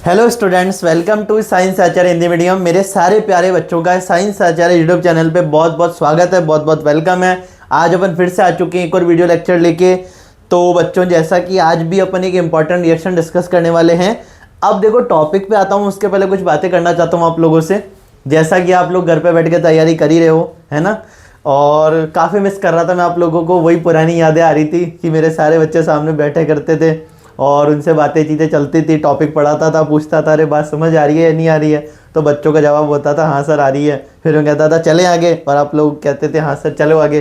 Hello students, welcome to science Acharya Hindi medium. मेरे सारे प्यारे बच्चों का साइंस आचार्य यूट्यूब चैनल पे बहुत बहुत स्वागत है, बहुत बहुत वेलकम है। आज अपन फिर से आ चुके हैं एक और वीडियो लेक्चर लेके। तो बच्चों, जैसा कि आज भी अपन एक इंपॉर्टेंट रिएक्शन डिस्कस करने वाले हैं। अब देखो, टॉपिक पे आता हूँ उसके पहले कुछ बातें करना चाहता हूँ आप लोगों से। जैसा कि आप लोग घर पे बैठ के तैयारी कर ही रहे हो, है ना। और काफ़ी मिस कर रहा था मैं आप लोगों को, वही पुरानी यादें आ रही थी कि मेरे सारे बच्चे सामने बैठे करते थे और उनसे बातें चीज़ें चलती थी। टॉपिक पढ़ाता था, पूछता था अरे बात समझ आ रही है या नहीं आ रही है, तो बच्चों का जवाब होता था हाँ सर आ रही है। फिर मैं कहता था चले आगे, और आप लोग कहते थे हाँ सर चलो आगे।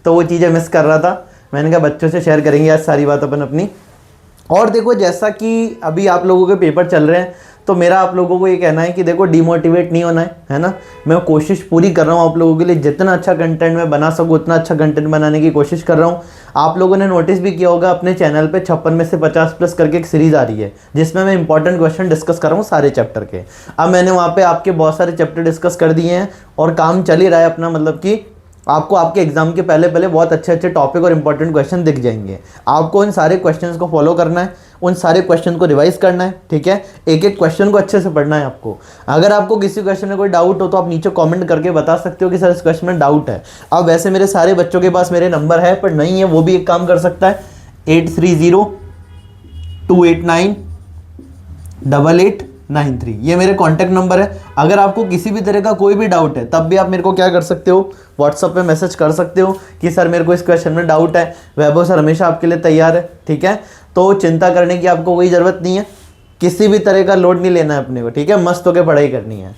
तो वो चीज़ें मिस कर रहा था। मैंने कहा बच्चों से शेयर करेंगे आज सारी बात अपन अपनी। और देखो, जैसा कि अभी आप लोगों के पेपर चल रहे हैं, तो मेरा आप लोगों को ये कहना है कि देखो, डिमोटिवेट नहीं होना है ना। मैं कोशिश पूरी कर रहा हूँ आप लोगों के लिए, जितना अच्छा कंटेंट मैं बना सकूँ उतना अच्छा कंटेंट बनाने की कोशिश कर रहा हूँ। आप लोगों ने नोटिस भी किया होगा अपने चैनल पे 56 में से 50 प्लस करके एक सीरीज आ रही है, जिसमें मैं इंपॉर्टेंट क्वेश्चन डिस्कस कर रहा हूँ सारे चैप्टर के। अब मैंने वहाँ पे आपके बहुत सारे चैप्टर डिस्कस कर दिए हैं और काम चल ही रहा है अपना, मतलब कि आपको आपके एग्जाम के पहले पहले बहुत अच्छे अच्छे टॉपिक और इंपॉर्टेंट क्वेश्चन दिख जाएंगे। आपको इन सारे क्वेश्चंस को फॉलो करना है, उन सारे क्वेश्चन को रिवाइज करना है, ठीक है। एक एक क्वेश्चन को अच्छे से पढ़ना है आपको। अगर आपको किसी क्वेश्चन में कोई डाउट हो तो आप नीचे कमेंट करके बता सकते हो कि सर इस क्वेश्चन में डाउट है। अब वैसे मेरे सारे बच्चों के पास मेरे नंबर है, पर नहीं है वो भी एक काम कर सकता है। 8302898893 ये मेरे कॉन्टैक्ट नंबर है। अगर आपको किसी भी तरह का कोई भी डाउट है तब भी आप मेरे को क्या कर सकते हो, व्हाट्सअप पे मैसेज कर सकते हो कि सर मेरे को इस क्वेश्चन में डाउट है। वैभव सर हमेशा आपके लिए तैयार है, ठीक है। तो चिंता करने की आपको कोई ज़रूरत नहीं है, किसी भी तरह का लोड नहीं लेना है अपने को, ठीक है। मस्त होकर पढ़ाई करनी है।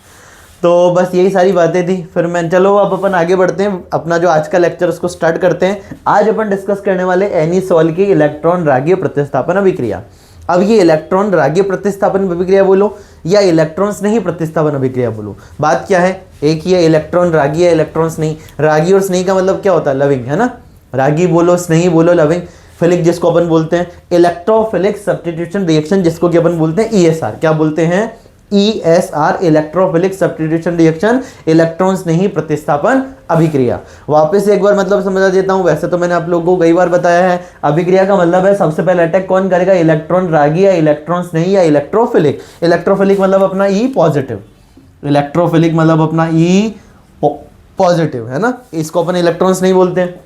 तो बस यही सारी बातें थी। फिर मैं चलो अब अपन आगे बढ़ते हैं, अपना जो आज का लेक्चर उसको स्टार्ट करते हैं। आज अपन डिस्कस करने वाले एनी सोल की इलेक्ट्रॉन रागीय प्रतिस्थापन अभिक्रिया। अब ये इलेक्ट्रॉन रागीय प्रतिस्थापन अभिक्रिया बोलो या इलेक्ट्रॉन स्नेही प्रतिस्थापन अभिक्रिया बोलो, बात क्या है एक ही है। इलेक्ट्रॉन रागीय, इलेक्ट्रॉन स्नेही। रागी और स्नेही का मतलब क्या होता है, लविंग, है ना। रागी बोलो, स्नेही बोलो, लविंग। फिलिक जिसको अपन बोलते हैं इलेक्ट्रोफिलिक सब्स्टिट्यूशन रिएक्शन, जिसको कि अपन बोलते हैं ईएसआर। क्या बोलते हैं, ESR, electrophilic substitution reaction, electron स्नेही प्रतिस्थापन अभिक्रिया। वापस से एक बार मतलब समझा देता हूं। वैसे तो मैंने आप लोगों को कई बार बताया है, अभिक्रिया का मतलब है सबसे पहले अटैक कौन करेगा, इलेक्ट्रॉन रागी या इलेक्ट्रॉन स्नेही या इलेक्ट्रोफिलिक। इलेक्ट्रोफिलिक मतलब अपना ई पॉजिटिव, इलेक्ट्रोफिलिक मतलब अपना ई पॉजिटिव, है ना। इसको अपन इलेक्ट्रॉन्स नहीं बोलते हैं।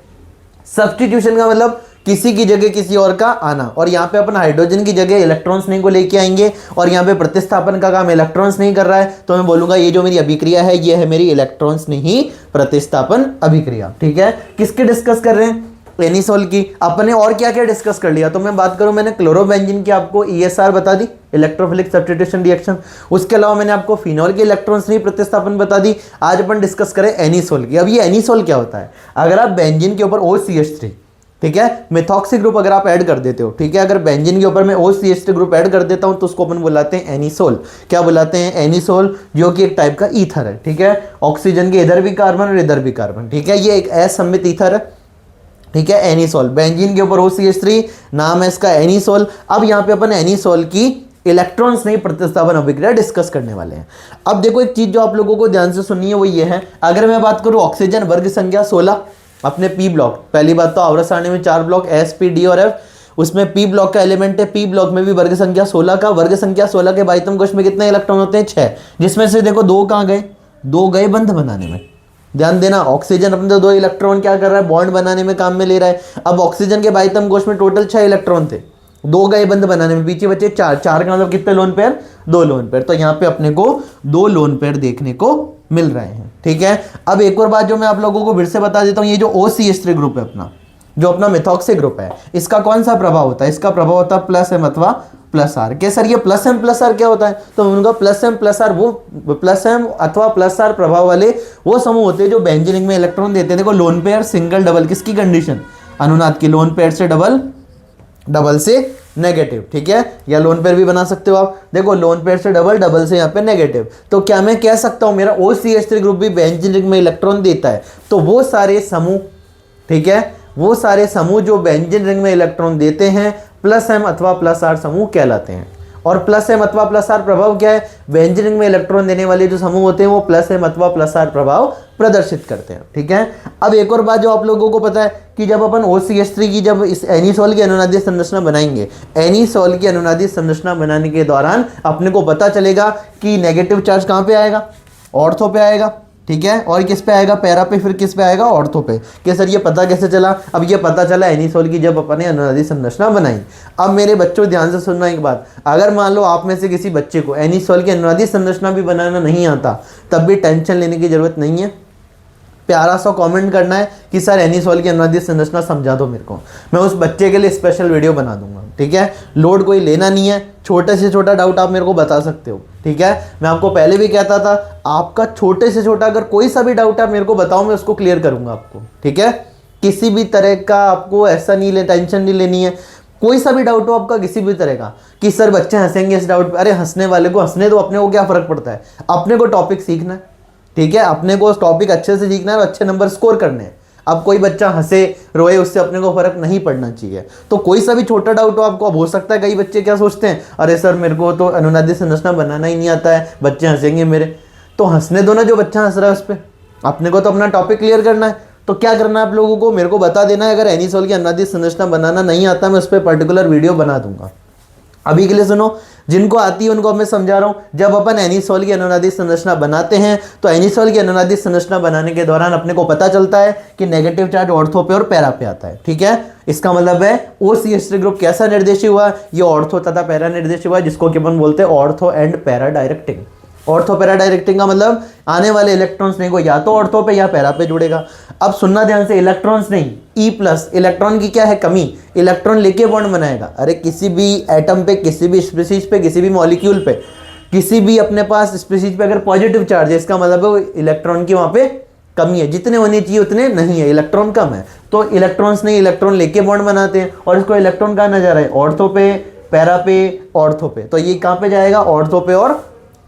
सब्स्टिट्यूशन का मतलब किसी की जगह किसी और का आना, और यहाँ पे अपन हाइड्रोजन की जगह इलेक्ट्रॉन्स नहीं को लेके आएंगे, और यहाँ पे प्रतिस्थापन का काम इलेक्ट्रॉन्स नहीं कर रहा है, तो मैं बोलूंगा ये जो मेरी अभिक्रिया है ये है मेरी इलेक्ट्रॉन्स नहीं प्रतिस्थापन अभिक्रिया, ठीक है। किसके डिस्कस कर रहे हैं, एनीसोल की। अपने और क्या क्या डिस्कस कर लिया, तो मैं बात करूं, मैंने क्लोरोबेंजीन की आपको ईएसआर बता दी, इलेक्ट्रोफिलिक सब्स्टिट्यूशन रिएक्शन। उसके अलावा मैंने आपको फिनॉल के इलेक्ट्रॉन्स नहीं प्रतिस्थापन बता दी। आज अपन डिस्कस करें एनीसोल की। अब ये एनीसोल क्या होता है, अगर आप बेंजीन के ऊपर OCH3, ठीक है, मिथॉक्सी ग्रुप अगर आप ऐड कर देते हो, ठीक है, अगर बेंजीन के ऊपर मैं OCH3 ग्रुप ऐड कर देता हूं तो उसको अपन बुलाते हैं एनीसोल। क्या बुलाते हैं, एनीसोल, जो कि एक टाइप का ईथर है, ठीक है। ऑक्सीजन के इधर भी कार्बन और इधर भी कार्बन, ठीक है, ये एक असममित ईथर है, ठीक है। एनीसोल, बेंजीन के ऊपर OCH3, नाम है इसका एनीसोल। अब यहाँ पे अपन एनीसोल की इलेक्ट्रॉन्स नहीं प्रतिस्थापन अभिक्रिया डिस्कस करने वाले हैं। अब देखो, एक चीज जो आप लोगों को ध्यान से सुननी है वो ये है, अगर मैं बात करूं ऑक्सीजन वर्ग संख्या 16 अपने पी ब्लॉक, पहली बात तो आवर्त सारणी में 4 ब्लॉक S P D और F, उसमें पी ब्लॉक का एलिमेंट है, पी ब्लॉक में भी वर्ग संख्या 16 का। वर्ग संख्या 16 के बाह्यतम कोश में कितने इलेक्ट्रॉन होते हैं, 6, जिसमें से देखो 2 कहाँ गए, 2 गए बंध बनाने में। ध्यान देना, ऑक्सीजन अपने 2 इलेक्ट्रॉन क्या कर रहा है, बॉन्ड बनाने में काम में ले रहा है। अब ऑक्सीजन के बाह्यतम कोश में टोटल 6 इलेक्ट्रॉन थे, 2 गए बंध बनाने में, पीछे बचे 4, 4 का मतलब कितने लोन पेयर, 2 लोन पेयर। तो यहाँ पे अपने को 2 लोन पेयर देखने को मिल रहे हैं, ठीक है। अब एक और बात जो मैं आप लोगों को फिर से बता देता हूं, ये जो OCH3 ग्रुप है अपना, जो अपना मिथॉक्सी ग्रुप है, इसका कौन सा प्रभाव होता है, इसका प्रभाव होता है +M अथवा +R। क्या सर ये +M+R क्या होता है, तो उनका +M+R, वो +M अथवा +R प्रभाव वाले वो समूह होते हैं जो बेंजीन रिंग में इलेक्ट्रॉन देते हैं। देखो, लोन पेयर, सिंगल, डबल, किसकी कंडीशन, अनुनाद की। लोन पेयर से डबल, डबल से नेगेटिव, ठीक है, या लोन पेयर भी बना सकते हो आप। देखो, लोन पेयर से डबल, डबल से यहाँ पे नेगेटिव। तो क्या मैं कह सकता हूं मेरा OCH3 ग्रुप भी बेंजीन रिंग में इलेक्ट्रॉन देता है, तो वो सारे समूह, ठीक है, वो सारे समूह जो बेंजीन रिंग में इलेक्ट्रॉन देते हैं +M अथवा +R समूह कहलाते हैं। और प्लस एम अथवा प्लस आर प्रभाव क्या है, व्यंजन में इलेक्ट्रॉन देने वाले जो समूह होते हैं वो प्लस एम अथवा प्लस आर प्रभाव प्रदर्शित करते हैं। ठीक है, अब एक और बात जो आप लोगों को पता है कि जब अपन OCH3 की जब इस एनिसोल की अनुनादीय संरचना बनाएंगे, एनिसोल की अनुनादीय संरचना बनाने के दौरान अपने को पता चलेगा कि नेगेटिव चार्ज कहाँ पे आएगा, ऑर्थो पे आएगा। ठीक है, और किस पे आएगा, पैरा पे, फिर किस पे आएगा, ऑर्थो पे। कि सर ये पता कैसे चला, अब ये पता चला एनिसोल की जब अपने अनुनादी संरचना बनाई। अब मेरे बच्चों ध्यान से सुनना एक बात, अगर मान लो आप में से किसी बच्चे को एनिसोल की अनुनादी संरचना भी बनाना नहीं आता, तब भी टेंशन लेने की जरूरत नहीं है। प्यारा सा कमेंट करना है कि सर एनिसोल की अनुनादी संरचना समझा दो मेरे को, मैं उस बच्चे के लिए स्पेशल वीडियो बना दूंगा। ठीक है, लोड कोई लेना नहीं है, छोटे से छोटा डाउट आप मेरे को बता सकते हो। ठीक है, मैं आपको पहले भी कहता था, आपका छोटे से छोटा अगर कोई सा भी डाउट आप मेरे को बताओ, मैं उसको क्लियर करूंगा आपको। ठीक है, किसी भी तरह का आपको ऐसा नहीं ले, टेंशन नहीं लेनी है। कोई सा भी डाउट हो आपका किसी भी तरह का कि सर बच्चे हंसेंगे इस डाउट पे, अरे हंसने वाले को हंसने दो, अपने को क्या फर्क पड़ता है, अपने को टॉपिक सीखना है। ठीक है, अपने को टॉपिक अच्छे से सीखना है और अच्छे नंबर स्कोर करने हैं। अब कोई बच्चा हंसे रोए उससे अपने को फर्क नहीं पड़ना चाहिए। तो कोई सा भी छोटा डाउट हो आपको, अब हो सकता है कई बच्चे क्या सोचते हैं, अरे सर मेरे को तो अनुनादी संरचना बनाना ही नहीं आता है, बच्चे हंसेंगे मेरे। तो हंसने दो ना, जो बच्चा हंस रहा है उस पर, अपने को तो अपना टॉपिक क्लियर करना है। तो क्या करना है आप लोगों को, मेरे को बता देना है, अगर एनिसोल की अनुनादी संरचना बनाना नहीं आता, मैं उस पर पर्टिकुलर वीडियो बना दूंगा। अभी के लिए सुनो, जिनको आती है उनको मैं समझा रहा हूं। जब अपन एनिसोल की अनुनादी संरचना बनाते हैं तो एनिसोल की अनुनादी संरचना बनाने के दौरान अपने को पता चलता है कि नेगेटिव चार्ज ऑर्थो पे और पैरा पे आता है। ठीक है, इसका मतलब है OCH3 ग्रुप कैसा निर्देशी हुआ, ये ऑर्थो तथा पैरा निर्देशी हुआ, जिसको कि अपन बोलते हैं ortho and para directing. Ortho para directing का मतलब आने वाले इलेक्ट्रॉन्स नहीं को या तो ऑर्थो पे या पैरा पे जुड़ेगा। अब सुनना ध्यान से, इलेक्ट्रॉन्स नहीं, E+, इलेक्ट्रॉन की क्या है कमी, इलेक्ट्रॉन लेके बॉन्ड बनाएगा। अरे किसी भी एटम पे, किसी भी स्पीशीज पे, किसी भी मॉलिक्यूल पे, किसी भी अपने पास स्पीशीज पे अगर पॉजिटिव चार्ज है, इसका मतलब है इलेक्ट्रॉन की वहां पे कमी है, जितने होने चाहिए उतने नहीं है, इलेक्ट्रॉन कम है। तो इलेक्ट्रॉन्स नहीं, इलेक्ट्रॉन लेके बॉन्ड बनाते हैं, और इसको इलेक्ट्रॉन कहा जा रहा है, ऑर्थो पे, पैरा पे, ऑर्थो पे। तो ये कहाँ पे जाएगा, ऑर्थो पे और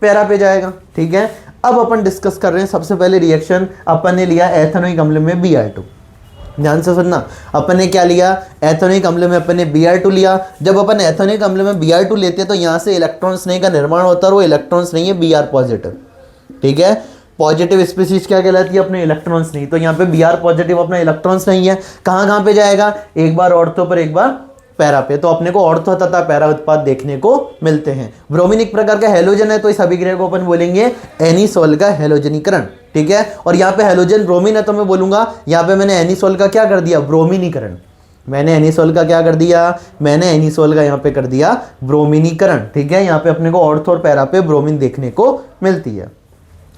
पैरा पे जाएगा। ठीक है, अब अपन डिस्कस कर रहे हैं सबसे पहले रिएक्शन अपन ने लिया एथेनोइक अम्ल में Br2। ध्यान से सुनना, अपन ने क्या लिया, एथेनोइक अम्ल में अपन ने Br2 लिया। जब अपन एथेनोइक अम्ल में Br2 लेते हैं तो यहाँ से इलेक्ट्रॉन स्नेह का निर्माण होता है, और वो इलेक्ट्रॉन स्नेह है Br पॉजिटिव। ठीक है, पॉजिटिव स्पीशीज क्या कहलाती है, अपने इलेक्ट्रॉन्स नहीं। तो यहाँ पे Br पॉजिटिव अपना इलेक्ट्रॉन्स नहीं है, कहाँ पे जाएगा, एक बार ऑर्थो पर एक बार पैरा पे। तो अपने को ऑर्थो तथा पैरा उत्पाद देखने को मिलते हैं। ब्रोमीन एक प्रकार का हैलोजन है, तो इस अभिक्रिया को अपन बोलेंगे एनिसोल का हैलोजनीकरण। ठीक है, और यहाँ पे हैलोजन ब्रोमीन है तो मैं बोलूंगा यहाँ पे मैंने एनिसोल का क्या कर दिया, ब्रोमीनीकरण। मैंने एनिसोल का क्या कर दिया, मैंने एनिसोल का यहाँ पे कर दिया ब्रोमीनीकरण। ठीक है, यहाँ पे अपने को ऑर्थो और पैरा पे ब्रोमीन देखने को मिलती है।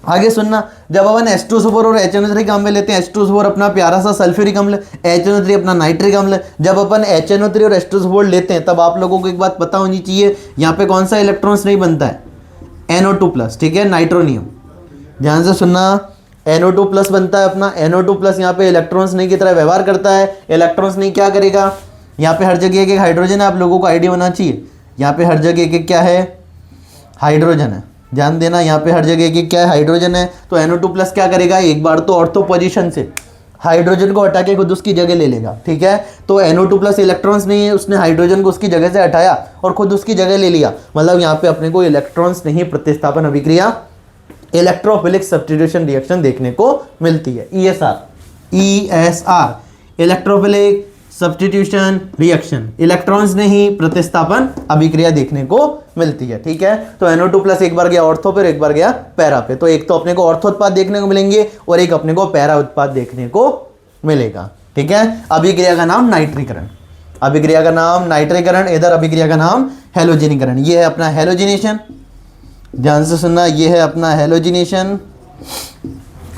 आगे सुनना, जब अपन H2SO4 और HNO3 का अम्ल लेते हैं, H2SO4 अपना प्यारा सा सल्फ्यूरिक अम्ल, HNO3 अपना नाइट्रिक अम्ल। जब अपन HNO3 और H2SO4 लेते हैं तब आप लोगों को एक बात पता होनी चाहिए, यहाँ पे कौन सा इलेक्ट्रॉन्स नहीं बनता है, NO2+। ठीक है, नाइट्रोनियम। ध्यान से सुनना, NO2+ बनता है अपना। NO2+ यहाँ पे इलेक्ट्रॉन्स नहीं की तरह व्यवहार करता है। इलेक्ट्रॉन्स नहीं क्या करेगा, यहाँ पे हर जगह एक हाइड्रोजन है, आप लोगों को आइडिया होना चाहिए। यहाँ पे हर जगह एक क्या है, हाइड्रोजन है। ध्यान देना, यहाँ पे हर जगह की क्या है, हाइड्रोजन है। तो NO2+ क्या करेगा, एक बार तो ऑर्थो पोजीशन से हाइड्रोजन को हटा के खुद उसकी जगह ले लेगा। ठीक है, तो NO2+ इलेक्ट्रॉन्स नहीं है, उसने हाइड्रोजन को उसकी जगह से हटाया और खुद उसकी जगह ले लिया। मतलब यहाँ पे अपने को इलेक्ट्रॉन्स नहीं, प्रतिस्थापन अभिक्रिया, इलेक्ट्रोफिलिक सब्स्टिट्यूशन रिएक्शन देखने को मिलती है। ESR, electrophilic substitution reaction, electrons ने ही प्रतिस्थापन अभिक्रिया देखने को मिलती है। ठीक है, तो NO2+ एक बार गया ऑर्थो पे, एक बार गया पैरा पे। तो एक तो अपने को ऑर्थो उत्पाद देखने को मिलेंगे और एक अपने को पैरा उत्पाद देखने को मिलेगा। ठीक है, अभिक्रिया का नाम नाइट्रीकरण, अभिक्रिया का नाम नाइट्रीकरण, इधर अभिक्रिया का नाम हैलोजनीकरण। ये है अपना हैलोजिनेशन। ध्यान से सुनना, ये है अपना हैलोजिनेशन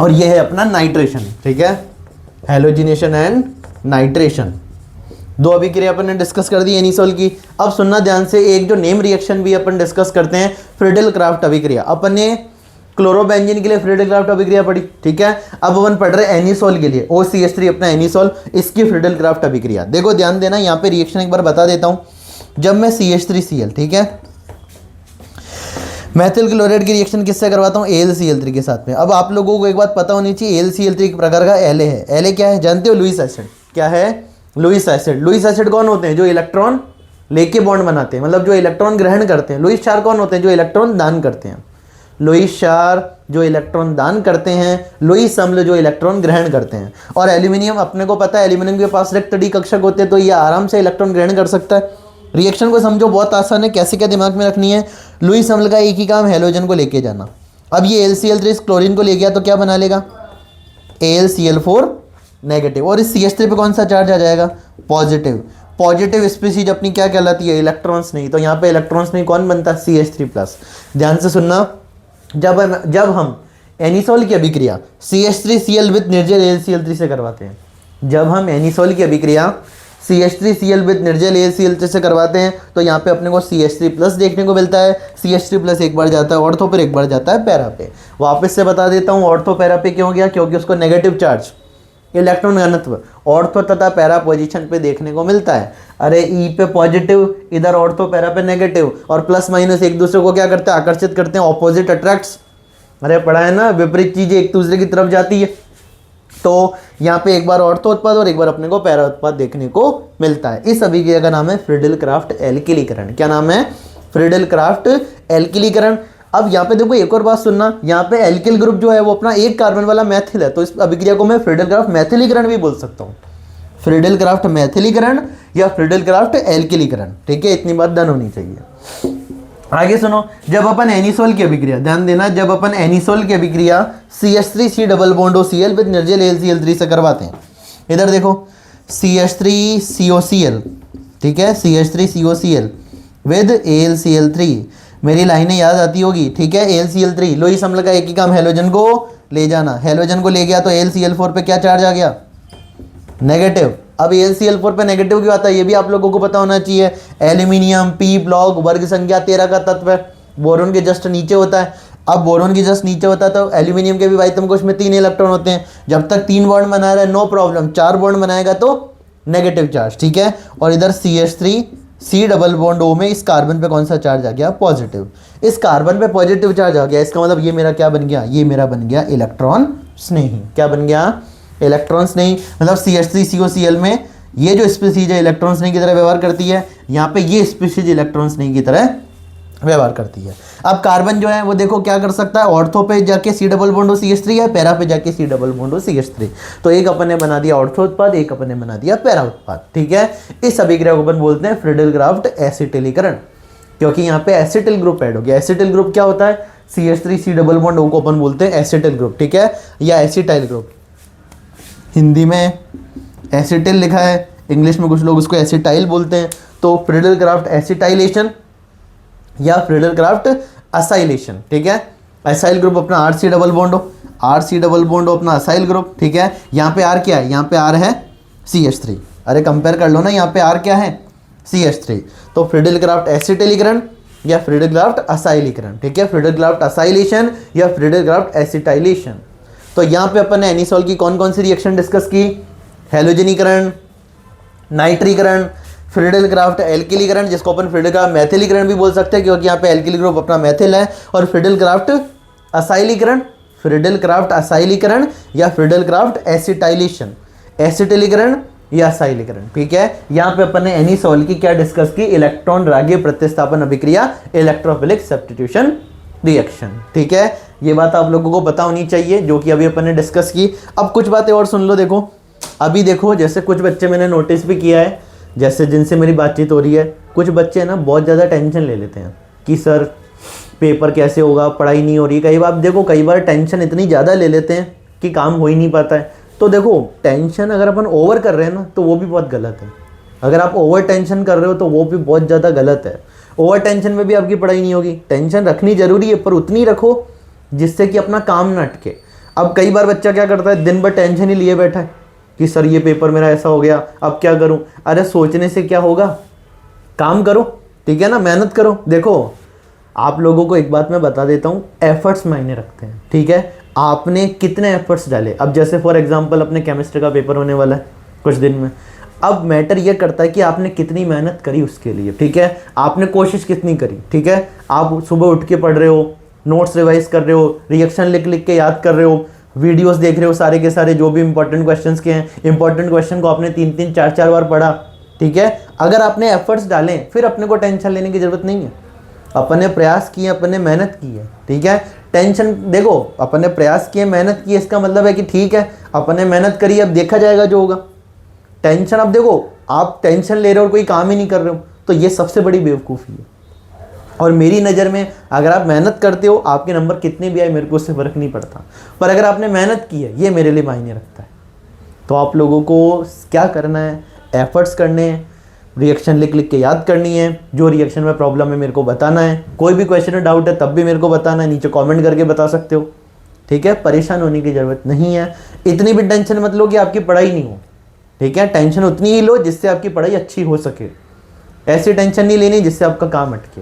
और ये है अपना नाइट्रेशन। ठीक है, हैलोजिनेशन एंड नाइट्रेशन, दो अभिक्रिया अपन ने डिस्कस कर दी एनिसोल की। अब सुनना ध्यान से, एक जो नेम रिएक्शन भी अपन डिस्कस करते हैं, फ्रीडल क्राफ्ट अभिक्रिया। अपन ने क्लोरोबेंजीन के लिए फ्रीडल क्राफ्ट अभिक्रिया पढ़ी। ठीक है, अब अपन पढ़ रहे हैं एनिसोल के लिए, OCH3 अपना एनिसोल, इसकी फ्रीडल क्राफ्ट अभिक्रिया। देखो ध्यान देना, यहाँ पे रिएक्शन एक बार बता देता हूँ। जब मैं CH3Cl, ठीक है, मैथिल क्लोराइड की रिएक्शन किससे करवाता हूँ, AlCl3 के साथ में। अब आप लोगों को एक बात पता होनी चाहिए, AlCl3 एक प्रकार का La है। La क्या है जानते हो, लुईस एसिड। क्या है, लुईस एसिड। लुईस एसिड कौन होते हैं, जो इलेक्ट्रॉन लेके बॉन्ड बनाते हैं, मतलब जो इलेक्ट्रॉन ग्रहण करते हैं। लुईस क्षार कौन होते हैं? जो इलेक्ट्रॉन दान करते हैं। लुईस क्षार जो इलेक्ट्रॉन दान करते हैं, लुईस अम्ल जो इलेक्ट्रॉन ग्रहण करते हैं। और एल्यूमिनियम, अपने को पता है एल्यूमिनियम के पास रिक्त डी कक्षक होते हैं, तो ये आराम से इलेक्ट्रॉन ग्रहण कर सकता है। रिएक्शन को समझो, बहुत आसान है। कैसे क्या दिमाग में रखनी है? लुईस अम्ल का एक ही काम, हैलोजन को लेके जाना। अब ये LCl3 इस क्लोरीन को ले गया तो क्या बना लेगा? AlCl4 negative. और इस CH3 पे कौन सा चार्ज आ जाएगा? पॉजिटिव। पॉजिटिव स्पीसीज अपनी क्या कहलाती है? इलेक्ट्रॉन्स नहीं। तो यहाँ पे इलेक्ट्रॉन्स नहीं, कौन बनता है? CH3+। ध्यान से सुनना, जब हम एनिसोल की अभिक्रिया CH3Cl विद निर्जल AlCl3 से करवाते हैं, जब हम एनिसोल की अभिक्रिया CH3Cl विद निर्जल AlCl3 से करवाते हैं, तो यहाँ पे अपने को CH3+ देखने को मिलता है। CH3+ एक बार जाता है ऑर्थो पर, एक बार जाता है पैरा पे। वापस से बता देता हूँ, ऑर्थो पैरा पे क्यों गया? क्योंकि उसको नेगेटिव चार्ज, इलेक्ट्रॉन घनत्व ऑर्थो तथा पैरा पोजीशन पे देखने को मिलता है। अरे ई पे पॉजिटिव, इधर ऑर्थो पैरा पे नेगेटिव, और प्लस माइनस एक दूसरे को क्या करते हैं? आकर्षित करते हैं। Opposite attracts. अरे पढ़ा है ना, विपरीत चीजें एक दूसरे की तरफ जाती है। तो यहाँ पे एक बार ऑर्थो उत्पाद और एक बार अपने को पैरा उत्पाद देखने को मिलता है। इस अभिक्रिया का नाम है फ्रीडल क्राफ्ट एल्किलीकरण। क्या नाम है? फ्रीडल क्राफ्ट एल्किलीकरण। अब यहाँ पे देखो एक और बात सुनना, यहाँ पे एल्किल ग्रुप जो है वो अपना एक कार्बन वाला मैथिल है, तो इस अभिक्रिया को मैं फ्रीडल क्राफ्ट मैथिलीकरण भी बोल सकता हूँ। फ्रीडल क्राफ्ट मैथिलीकरण या फ्रीडल क्राफ्ट एल्किलीकरण। ठीक है, इतनी बात डन होनी चाहिए। आगे सुनो, जब अपन एनिसोल की अभिक्रिया, ध्यान देना, जब अपन एनिसोल की अभिक्रिया CH3C double bond OCl with निर्जल AlCl3 से करवाते हैं, इधर देखो CH3COCl, ठीक है, CH3COCl विद AlCl3। मेरी लाइनें याद आती होगी, ठीक है। AlCl3, लुईस अम्ल का एक ही काम, हैलोजन को ले जाना। हैलोजन को ले गया तो AlCl4 पे क्या चार्ज आ गया? नेगेटिव। अब AlCl4 पे नेगेटिव क्यों आता है? ये भी आप लोगों को पता होना चाहिए। एल्यूमिनियम P ब्लॉक वर्ग संख्या 13 का तत्व है, बोरोन के जस्ट नीचे होता है। अब बोरोन के जस्ट नीचे होता है तो एल्यूमिनियम के भी वाइटम कोश में 3 इलेक्ट्रॉन होते हैं। जब तक 3 बॉन्ड बना रहा है नो प्रॉब्लम, 4 बॉन्ड बनाएगा तो नेगेटिव चार्ज, ठीक है। और इधर CH3C डबल बॉन्ड O में इस कार्बन पे कौन सा चार्ज आ गया? पॉजिटिव। इस कार्बन पे पॉजिटिव चार्ज आ गया, इसका मतलब ये मेरा क्या बन गया? ये मेरा बन गया इलेक्ट्रॉन स्नेही। क्या बन गया? इलेक्ट्रॉन स्नेही। मतलब CH3COCl में ये जो स्पीसीज है इलेक्ट्रॉन स्नेही की तरह व्यवहार करती है, यहाँ पे ये स्पीसीज इलेक्ट्रॉन स्नेही की तरह व्यवहार करती है। अब कार्बन जो है वो देखो क्या कर सकता है? ऑर्थो पे जाके C डबल बॉन्ड CH3 है, पैरा पे जाके C डबल बॉन्ड CH3। तो एक अपन ने बना दिया ऑर्थो उत्पाद, एक अपन ने बना दिया पैरा उत्पाद, ठीक है। इस अभिक्रिया को अपन बोलते हैं फ्रीडल क्राफ्ट एसिटिलीकरण, क्योंकि यहाँ पे एसिटिल ग्रुप ऐड हो गया। एसिटिल ग्रुप क्या होता है? CH3C डबल बॉन्ड O को अपन बोलते हैं एसिटिल ग्रुप, ठीक है, या एसिटाइल ग्रुप। हिंदी में एसिटिल लिखा है, इंग्लिश में कुछ लोग उसको एसिटाइल बोलते हैं। तो फ्रीडल क्राफ्ट एसिटाइलेशन या फ्रीडल क्राफ्ट असाइलेशन, ठीक है। असाइल ग्रुप अपना RC डबल बॉन्ड हो, RC डबल बॉन्ड हो अपना असाइल ग्रुप, ठीक है। यहाँ पे R क्या है? यहाँ पे R है CH3। अरे कंपेयर कर लो ना, यहाँ पे R क्या है? CH3। तो फ्रीडल क्राफ्ट एसिटिलीकरण या फ्रीडल क्राफ्ट असाइलीकरण, ठीक है। फ्रीडल क्राफ्ट असाइलेशन या फ्रीडल क्राफ्ट एसिटाइलेशन। तो यहाँ पे अपन ने एनिसोल की कौन कौन सी रिएक्शन डिस्कस की? हैलोजनीकरण, नाइट्रीकरण, फ्रीडल क्राफ्ट एल्किलीकरण, जिसको अपन फ्रीडल क्राफ्ट मैथिलीकरण भी बोल सकते हैं क्योंकि यहाँ पे एल्किल ग्रुप अपना मैथिल है, और फ्रीडल क्राफ्ट असाइलीकरण, फ्रीडल क्राफ्ट असाइलीकरण या फ्रीडल क्राफ्ट एसिटाइलेशन, एसिटिलीकरण या असाइलीकरण, ठीक है। यहाँ पे अपन ने एनिसोल की क्या डिस्कस की? इलेक्ट्रॉन रागीय प्रतिस्थापन अभिक्रिया, इलेक्ट्रोफिलिक सब्स्टिट्यूशन रिएक्शन, ठीक है। ये बात आप लोगों को पता होनी चाहिए जो कि अभी अपन ने डिस्कस की। अब कुछ बातें और सुन लो। देखो अभी देखो, जैसे कुछ बच्चे मैंने नोटिस भी किया है, जैसे जिनसे मेरी बातचीत हो रही है, कुछ बच्चे ना बहुत ज़्यादा टेंशन ले लेते हैं कि सर पेपर कैसे होगा, पढ़ाई नहीं हो रही। कई बार देखो, कई बार टेंशन इतनी ज़्यादा ले लेते हैं कि काम हो ही नहीं पाता है। तो देखो टेंशन अगर अपन ओवर कर रहे हैं ना तो वो भी बहुत गलत है। अगर आप ओवर टेंशन कर रहे हो तो वो भी बहुत ज़्यादा गलत है। ओवर टेंशन में भी आपकी पढ़ाई नहीं होगी। टेंशन रखनी जरूरी है पर उतनी रखो जिससे कि अपना काम न अटके। अब कई बार बच्चा क्या करता है, दिन भर टेंशन ही लिए बैठा है कि सर ये पेपर मेरा ऐसा हो गया, अब क्या करूं। अरे सोचने से क्या होगा, काम करो, ठीक है ना, मेहनत करो। देखो आप लोगों को एक बात मैं बता देता हूं, एफर्ट्स मायने रखते हैं, ठीक है। आपने कितने एफर्ट्स डाले। अब जैसे फॉर एग्जांपल अपने केमिस्ट्री का पेपर होने वाला है कुछ दिन में। अब मैटर ये करता है कि आपने कितनी मेहनत करी उसके लिए, ठीक है। आपने कोशिश कितनी करी, ठीक है। आप सुबह उठ के पढ़ रहे हो, नोट्स रिवाइज कर रहे हो, रिएक्शन लिख लिख के याद कर रहे हो, वीडियोस देख रहे हो सारे के सारे जो भी इंपॉर्टेंट क्वेश्चंस के हैं। इंपॉर्टेंट क्वेश्चन को आपने 3-3 4-4 बार पढ़ा, ठीक है। अगर आपने एफर्ट्स डालें फिर अपने को टेंशन लेने की ज़रूरत नहीं है। अपन ने प्रयास किए, अपन ने मेहनत की है, ठीक है। टेंशन देखो, अपन ने प्रयास किए, मेहनत की, इसका मतलब है कि ठीक है अपन ने मेहनत करी, अब देखा जाएगा जो होगा। टेंशन, अब देखो आप टेंशन ले रहे हो और कोई काम ही नहीं कर रहे हो, तो ये सबसे बड़ी बेवकूफ़ी है। और मेरी नज़र में अगर आप मेहनत करते हो, आपके नंबर कितने भी आए मेरे को उससे फ़र्क नहीं पड़ता, पर अगर आपने मेहनत की है ये मेरे लिए मायने रखता है। तो आप लोगों को क्या करना है, एफर्ट्स करने हैं, रिएक्शन लिख लिख के याद करनी है, जो रिएक्शन में प्रॉब्लम है मेरे को बताना है, कोई भी क्वेश्चन में डाउट है तब भी मेरे को बताना है, नीचे कमेंट करके बता सकते हो, ठीक है। परेशान होने की ज़रूरत नहीं है, इतनी भी टेंशन मत लो कि आपकी पढ़ाई नहीं हो, ठीक है। टेंशन उतनी ही लो जिससे आपकी पढ़ाई अच्छी हो सके, ऐसी टेंशन नहीं लेनी जिससे आपका काम अटके,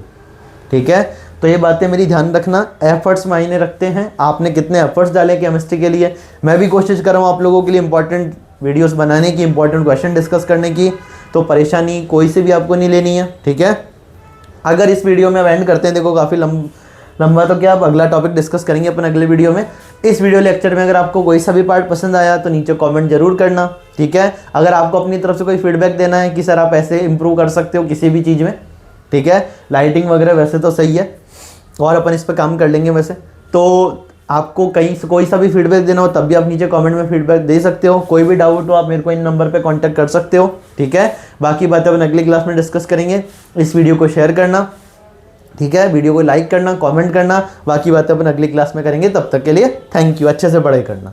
ठीक है। तो ये बातें मेरी ध्यान रखना, एफर्ट्स मायने रखते हैं, आपने कितने एफर्ट्स डाले केमिस्ट्री के लिए। मैं भी कोशिश कर रहा हूँ आप लोगों के लिए इंपॉर्टेंट वीडियोस बनाने की, इंपॉर्टेंट क्वेश्चन डिस्कस करने की, तो परेशानी कोई से भी आपको नहीं लेनी है, ठीक है। अगर इस वीडियो में अब एंड करते हैं, देखो काफ़ी लंबा तो क्या, अब अगला टॉपिक डिस्कस करेंगे अपन अगले वीडियो में। इस वीडियो लेक्चर में अगर आपको कोई सा भी पार्ट पसंद आया तो नीचे कमेंट जरूर करना, ठीक है। अगर आपको अपनी तरफ से कोई फीडबैक देना है कि सर आप ऐसे इंप्रूव कर सकते हो किसी भी चीज़ में, ठीक है, लाइटिंग वगैरह वैसे तो सही है और अपन इस पर काम कर लेंगे वैसे, तो आपको कहीं से कोई सा भी फीडबैक देना हो तब भी आप नीचे कमेंट में फीडबैक दे सकते हो। कोई भी डाउट हो आप मेरे को इन नंबर पे कांटेक्ट कर सकते हो, ठीक है। बाकी बातें अपन अगली क्लास में डिस्कस करेंगे। इस वीडियो को शेयर करना, ठीक है, वीडियो को लाइक करना, कमेंट करना, बाकी बातें अपन अगली क्लास में करेंगे। तब तक के लिए थैंक यू, अच्छे से पढ़ाई करना।